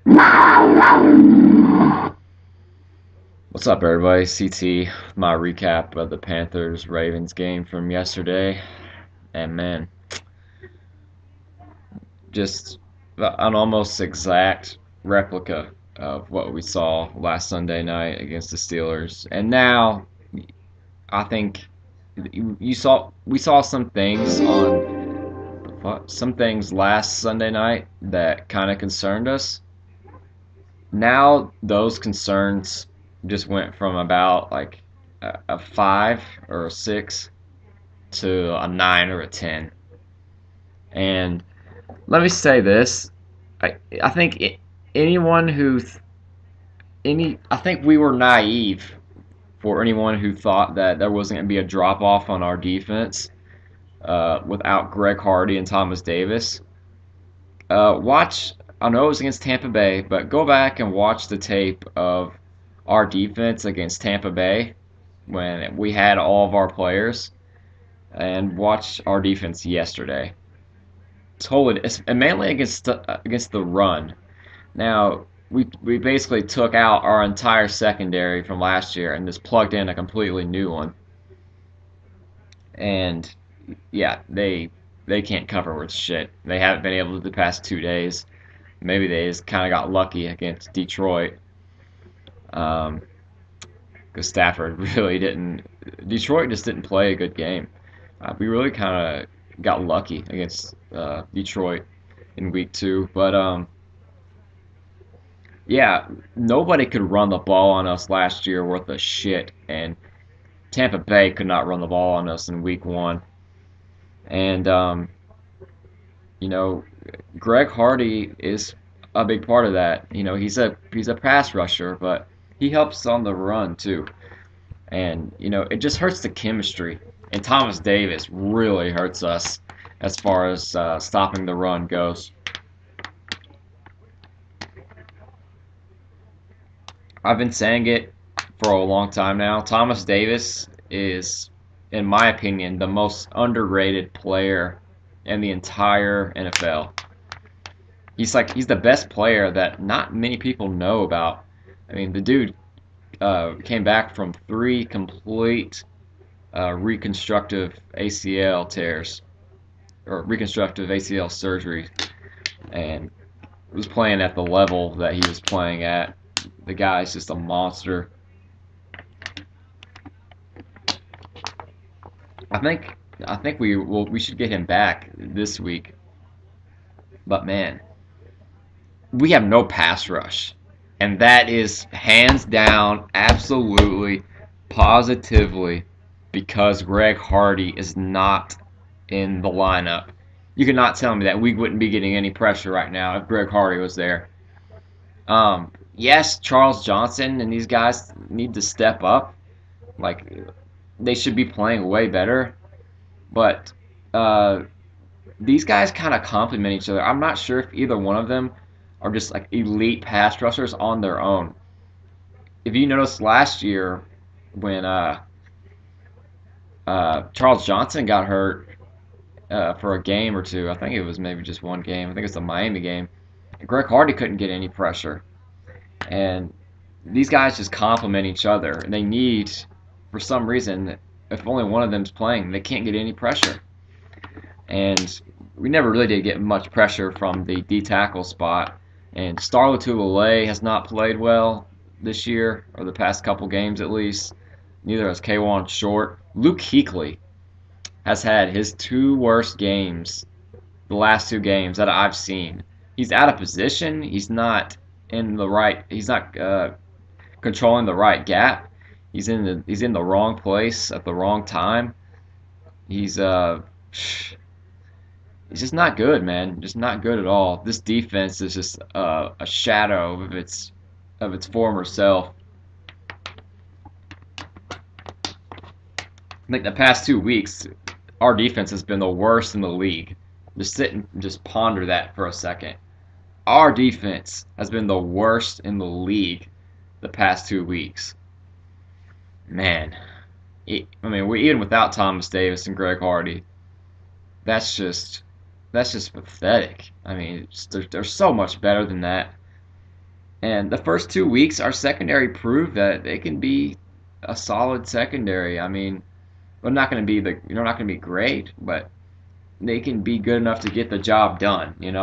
What's up, everybody? CT, my recap of the Panthers Ravens game from yesterday. And man, just an almost exact replica of what we saw last Sunday night against the Steelers. And now, I think you saw we saw some things last Sunday night that kind of concerned us. Now those concerns just went from about like a 5 or a 6 to a 9 or a 10. And let me say this: I think anyone who I think we were naive for anyone who thought that there wasn't going to be a drop off on our defense without Greg Hardy and Thomas Davis. Watch. I know it was against Tampa Bay, but go back and watch the tape of our defense against Tampa Bay when we had all of our players, and watch our defense yesterday. Totally, and mainly against the run. Now we basically took out our entire secondary from last year and just plugged in a completely new one. And yeah, they can't cover with shit. They haven't been able to the past 2 days. Maybe they just kind of got lucky against Detroit. Because Stafford really didn't. Detroit just didn't play a good game. We really kind of got lucky against Detroit in week 2, but yeah, nobody could run the ball on us last year worth a shit, and Tampa Bay could not run the ball on us in week 1. And you know, Greg Hardy is a big part of that. He's a pass rusher, but he helps on the run too. And it just hurts the chemistry. And Thomas Davis really hurts us as far as stopping the run goes. I've been saying it for a long time now. Thomas Davis is, in my opinion, the most underrated player in the entire NFL. He's the best player that not many people know about. I mean, the dude came back from 3 complete reconstructive ACL tears or reconstructive ACL surgery, and was playing at the level that he was playing at. The guy's just a monster. I think we should get him back this week. But man, we have no pass rush. And that is hands down, absolutely, positively because Greg Hardy is not in the lineup. You cannot tell me that we wouldn't be getting any pressure right now if Greg Hardy was there. Yes, Charles Johnson and these guys need to step up. Like, they should be playing way better. But these guys kind of complement each other. I'm not sure if either one of them are just like elite pass rushers on their own. If you noticed last year when Charles Johnson got hurt for a game or two, I think it was maybe just one game. I think it's the Miami game. Greg Hardy couldn't get any pressure. And these guys just complement each other. And they need, for some reason, if only one of them's playing, they can't get any pressure. And we never really did get much pressure from the D tackle spot. And Star Lotulelei has not played well this year, or the past couple games at least. Neither has K'Wan Short. Luke Kuechly has had his 2 worst games, the last 2 games that I've seen. He's out of position. He's not in the right. He's not controlling the right gap. He's in the wrong place at the wrong time. He's just not good, man. Just not good at all. This defense is just a shadow of its former self. I think the past 2 weeks, our defense has been the worst in the league. Just sit and just ponder that for a second. Our defense has been the worst in the league the past 2 weeks. Man, I mean, we're even without Thomas Davis and Greg Hardy. That's just pathetic. I mean, they're so much better than that. And the first 2 weeks, our secondary proved that they can be a solid secondary. I mean, we're not going to be not going to be great, but they can be good enough to get the job done. And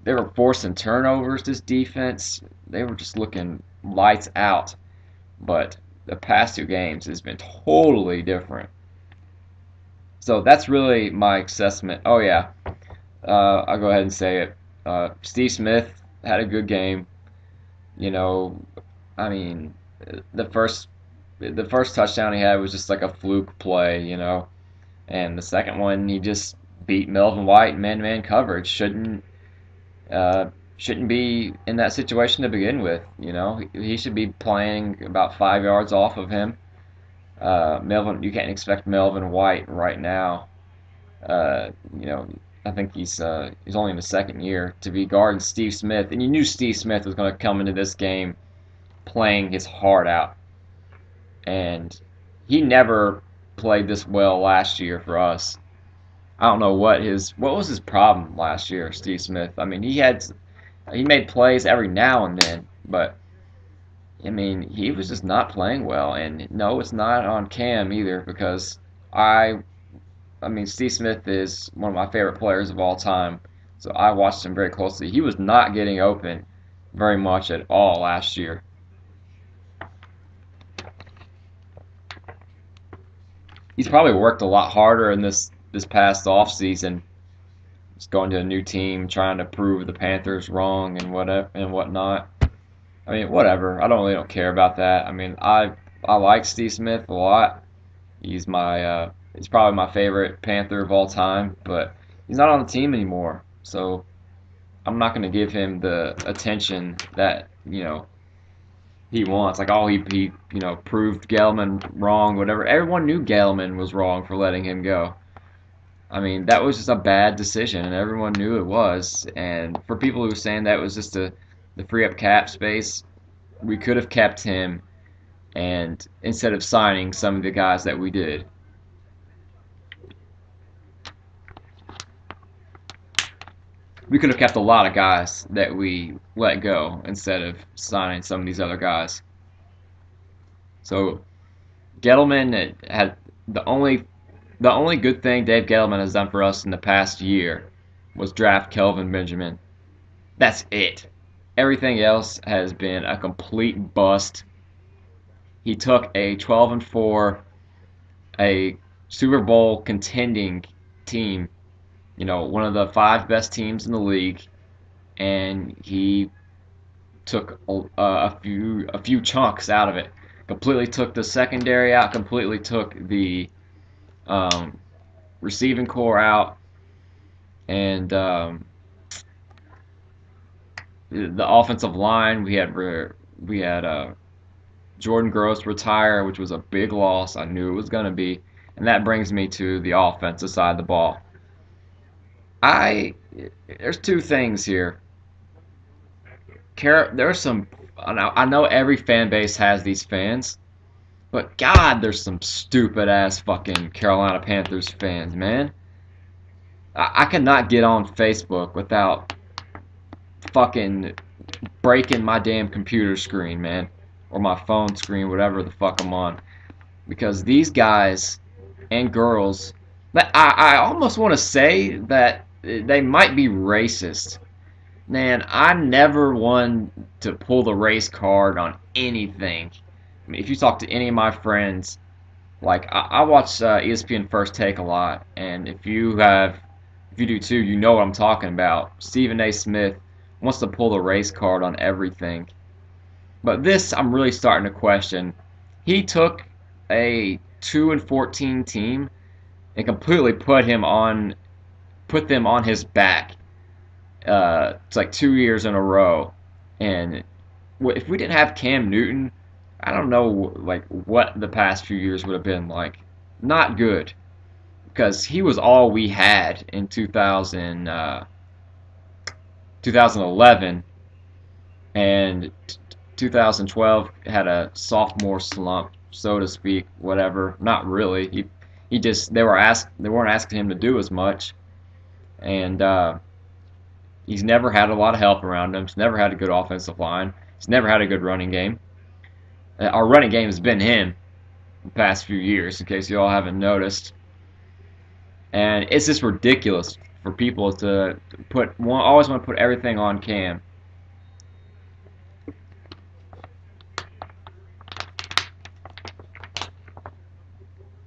they were forcing turnovers. This defense, they were just looking lights out. But the past 2 games has been totally different. So that's really my assessment. Oh yeah, I'll go ahead and say it. Steve Smith had a good game. You know, I mean, the first the first touchdown he had was just like a fluke play. And the second one he just beat Melvin White in man-to-man coverage. Shouldn't be in that situation to begin with. He should be playing about 5 yards off of him. Melvin, you can't expect Melvin White right now. Uh, you know, I think he's only in the second year to be guarding Steve Smith, and you knew Steve Smith was going to come into this game playing his heart out, and he never played this well last year for us. I don't know what was his problem last year, Steve Smith. I mean, he made plays every now and then, but I mean, he was just not playing well. And no, it's not on Cam either because I I mean, Steve Smith is one of my favorite players of all time, so I watched him very closely. He was not getting open very much at all last year. He's probably worked a lot harder in this past off season, just going to a new team, trying to prove the Panthers wrong and whatnot. I mean, whatever. I don't really don't care about that. I mean, I like Steve Smith a lot. He's probably my favorite Panther of all time, but he's not on the team anymore. So I'm not going to give him the attention that he wants. Like, oh, he proved Gettleman wrong, whatever. Everyone knew Gettleman was wrong for letting him go. I mean, that was just a bad decision, and everyone knew it was. And for people who were saying that was just to free up cap space, we could have kept him, and instead of signing some of the guys that we did. We could have kept a lot of guys that we let go instead of signing some of these other guys. So Gettleman had the only good thing Dave Gettleman has done for us in the past year was draft Kelvin Benjamin. That's it. Everything else has been a complete bust. He took a 12-4, a Super Bowl contending team, one of the 5 best teams in the league, and he took a few chunks out of it. Completely took the secondary out. Completely took the receiving core out, and the offensive line. We had Jordan Gross retire, which was a big loss. I knew it was going to be, and that brings me to the offensive side of the ball. I There's two things here. There's some. I know every fan base has these fans, but God, there's some stupid ass fucking Carolina Panthers fans, man. I cannot get on Facebook without fucking breaking my damn computer screen, man, or my phone screen, whatever the fuck I'm on, because these guys and girls, I almost want to say that they might be racist. Man, I'm never one to pull the race card on anything. I mean, if you talk to any of my friends, like I watch ESPN First Take a lot, and if you do too, you know what I'm talking about. Stephen A. Smith wants to pull the race card on everything, but this I'm really starting to question. He took a 2-14 team and completely put them on his back. It's like 2 years in a row, and if we didn't have Cam Newton, I don't know like what the past few years would have been like. Not good, because he was all we had in 2011, and 2012 had a sophomore slump, so to speak. Whatever, not really. He just they weren't asking him to do as much, and He's never had a lot of help around him. He's never had a good offensive line. He's never had a good running game. Our running game has been him the past few years, in case you all haven't noticed. And it's just ridiculous for people to always want to put everything on Cam.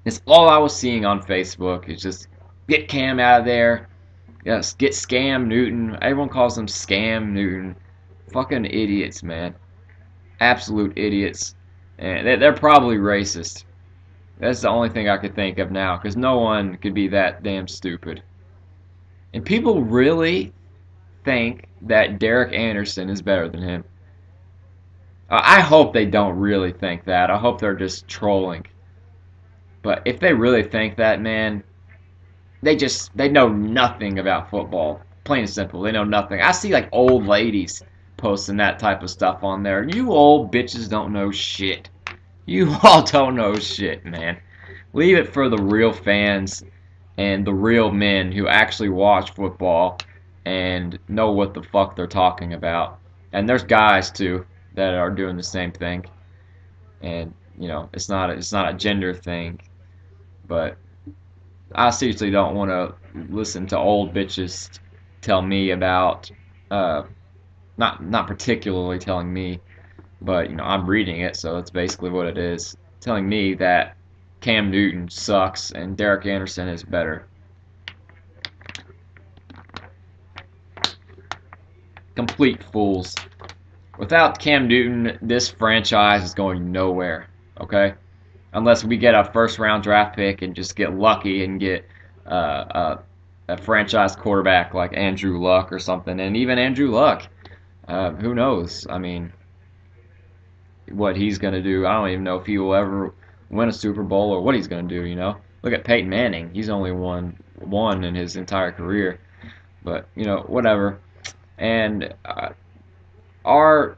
It's all I was seeing on Facebook. It's just get Cam out of there. Yes, get Scam Newton. Everyone calls him Scam Newton. Fucking idiots, man. Absolute idiots. And they're probably racist. That's the only thing I could think of now, because no one could be that damn stupid. And people really think that Derek Anderson is better than him. I hope they don't really think that. I hope they're just trolling. But if they really think that, man, they know nothing about football. Plain and simple, they know nothing. I see like old ladies posting that type of stuff on there. You old bitches don't know shit. You all don't know shit, man. Leave it for the real fans and the real men who actually watch football and know what the fuck they're talking about. And there's guys too that are doing the same thing. And it's not a gender thing, but I seriously don't want to listen to old bitches tell me about not particularly telling me, but I'm reading it, so that's basically what it is. Telling me that Cam Newton sucks and Derek Anderson is better. Complete fools. Without Cam Newton, this franchise is going nowhere, okay? Unless we get a first-round draft pick and just get lucky and get a franchise quarterback like Andrew Luck or something. And even Andrew Luck, who knows? I mean, what he's going to do. I don't even know if he will ever win a Super Bowl or what he's going to do. Look at Peyton Manning. He's only won one in his entire career. But, whatever. And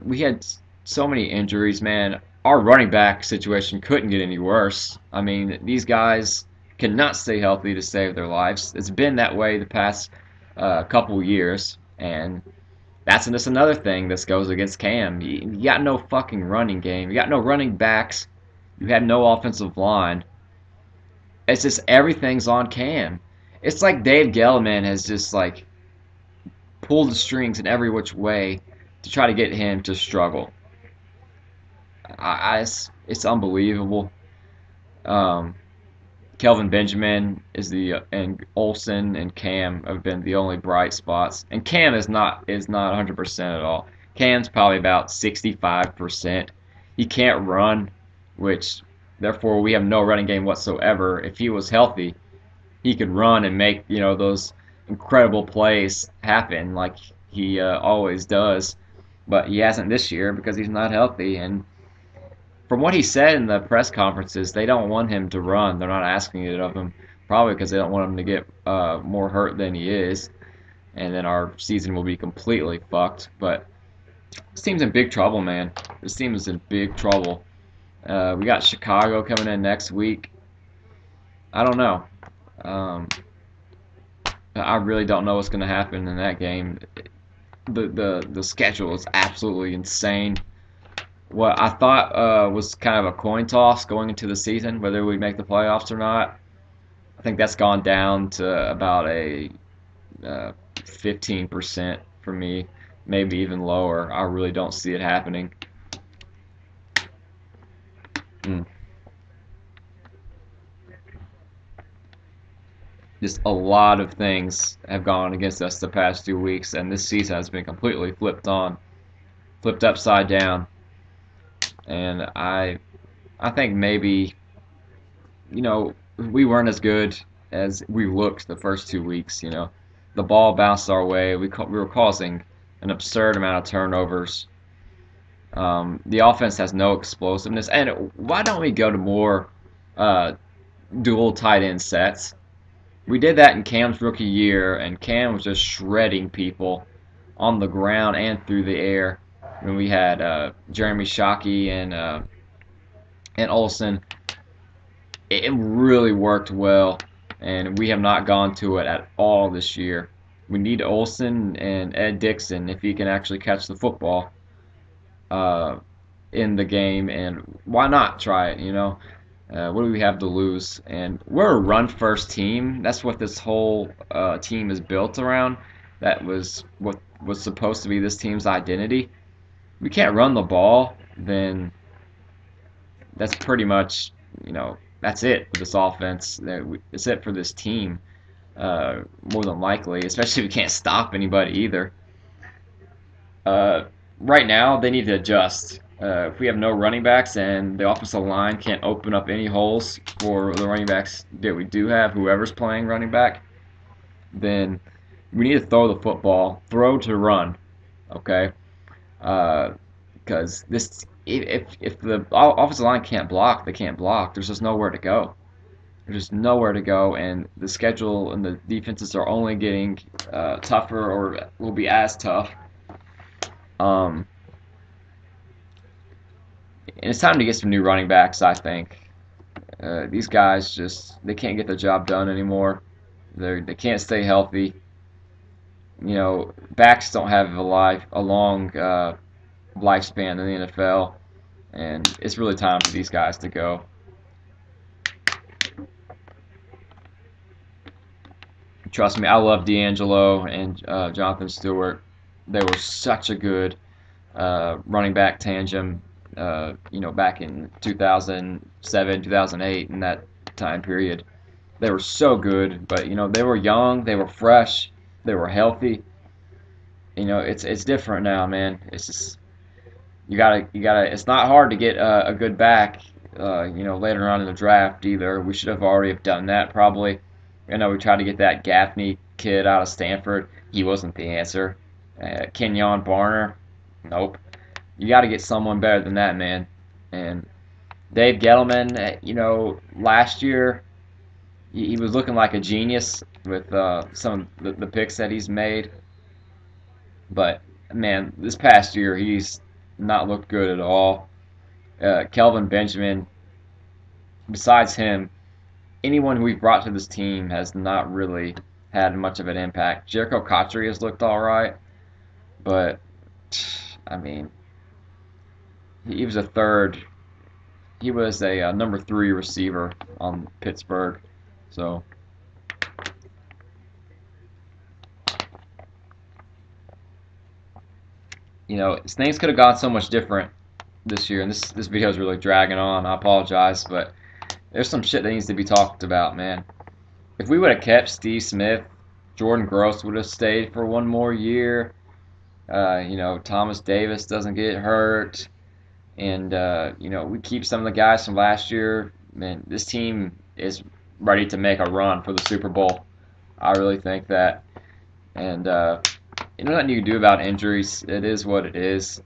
we had so many injuries, man. Our running back situation couldn't get any worse. I mean, these guys cannot stay healthy to save their lives. It's been that way the past couple years, and that's just another thing that goes against Cam. You got no fucking running game. You got no running backs. You have no offensive line. It's just everything's on Cam. It's like Dave Gettleman has just like pulled the strings in every which way to try to get him to struggle. It's unbelievable. Kelvin Benjamin and Olsen and Cam have been the only bright spots, and Cam is not 100% at all. Cam's probably about 65%. He can't run, which therefore we have no running game whatsoever. If he was healthy, he could run and make those incredible plays happen like he always does. But he hasn't this year because he's not healthy. And from what he said in the press conferences, they don't want him to run. They're not asking it of him, probably because they don't want him to get more hurt than he is. And then our season will be completely fucked. But this team's in big trouble, man. This team is in big trouble. We got Chicago coming in next week. I don't know. I really don't know what's going to happen in that game. The schedule is absolutely insane. What I thought was kind of a coin toss going into the season, whether we make the playoffs or not, I think that's gone down to about a 15% for me, maybe even lower. I really don't see it happening. Just a lot of things have gone against us the past 2 weeks, and this season has been completely flipped upside down. And I think maybe, we weren't as good as we looked the first 2 weeks. The ball bounced our way. We were causing an absurd amount of turnovers. The offense has no explosiveness. And why don't we go to more dual tight end sets? We did that in Cam's rookie year, and Cam was just shredding people on the ground and through the air. When we had Jeremy Shockey and Olsen, it really worked well, and we have not gone to it at all this year. We need Olsen and Ed Dixon if he can actually catch the football uh, in the game, and why not try it? What do we have to lose? And we're a run first team. That's what this whole team is built around. That was what was supposed to be this team's identity. We can't run the ball, then that's pretty much, that's it for this offense. It's it for this team, more than likely, especially if we can't stop anybody either. Uh, right now, they need to adjust. If we have no running backs and the offensive line can't open up any holes for the running backs that we do have, whoever's playing running back, then we need to throw the football, throw to run, okay? Because this, if the offensive line can't block, they can't block. There's just nowhere to go. There's just nowhere to go, and the schedule and the defenses are only getting tougher or will be as tough. Um, and it's time to get some new running backs, I think. These guys they can't get the job done anymore. They can't stay healthy. Backs don't have a long lifespan in the NFL, and it's really time for these guys to go. Trust me, I love D'Angelo and Jonathan Stewart. They were such a good running back tandem, back in 2007, 2008, in that time period. They were so good, but they were young, they were fresh, they were healthy. It's different now, man. It's just you gotta. It's not hard to get a good back, later on in the draft either. We should have already have done that probably. I know we tried to get that Gaffney kid out of Stanford. He wasn't the answer. Kenyon Barner, nope. You got to get someone better than that, man. And Dave Gettleman, last year he was looking like a genius with some of the picks that he's made. But man, this past year he's not looked good at all. Kelvin Benjamin, besides him, anyone who we've brought to this team has not really had much of an impact. Jericho Cotchery has looked all right, but I mean, he was a third. He was a number 3 receiver on Pittsburgh, so things could have gone so much different this year. And this video is really dragging on. I apologize, but there's some shit that needs to be talked about, man. If we would have kept Steve Smith, Jordan Gross would have stayed for one more year. Thomas Davis doesn't get hurt, and we keep some of the guys from last year. Man, this team is ready to make a run for the Super Bowl. I really think that, and nothing you can do about injuries. It is what it is.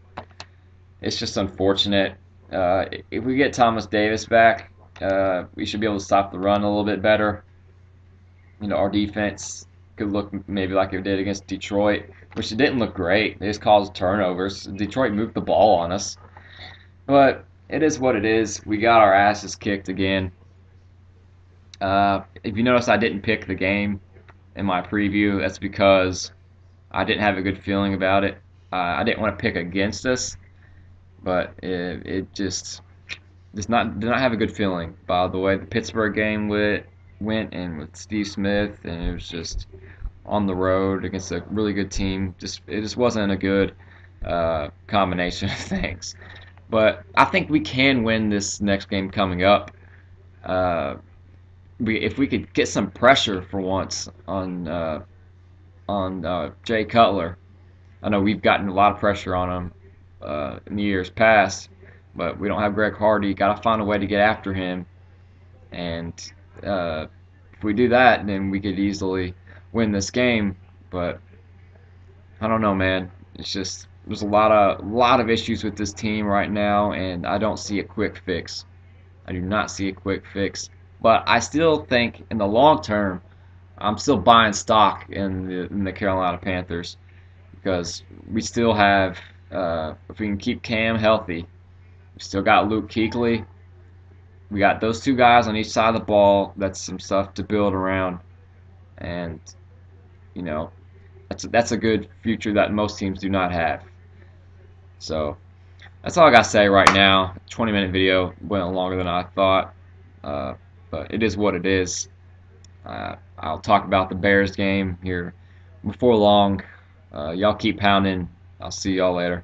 It's just unfortunate. If we get Thomas Davis back, we should be able to stop the run a little bit better. Our defense could look maybe like it did against Detroit, which it didn't look great. They just caused turnovers. Detroit moved the ball on us. But it is what it is. We got our asses kicked again. If you notice, I didn't pick the game in my preview. That's because I didn't have a good feeling about it. I didn't want to pick against us, but it just did not have a good feeling by the way the Pittsburgh game went and with Steve Smith, and it was just on the road against a really good team. It just wasn't a good combination of things. But I think we can win this next game coming up. If we could get some pressure for once on Jay Cutler. I know we've gotten a lot of pressure on him in the years past, but we don't have Greg Hardy. Got to find a way to get after him, and if we do that, then we could easily win this game. But I don't know, man. It's just there's a lot of issues with this team right now, and I don't see a quick fix. I do not see a quick fix. But I still think in the long term, I'm still buying stock in the Carolina Panthers because we still have, if we can keep Cam healthy, we still got Luke Kuechly. We got those two guys on each side of the ball. That's some stuff to build around. And, That's a good future that most teams do not have. So that's all I got to say right now. 20-minute video went longer than I thought, uh, but it is what it is. I'll talk about the Bears game here before long. Y'all keep pounding. I'll see y'all later.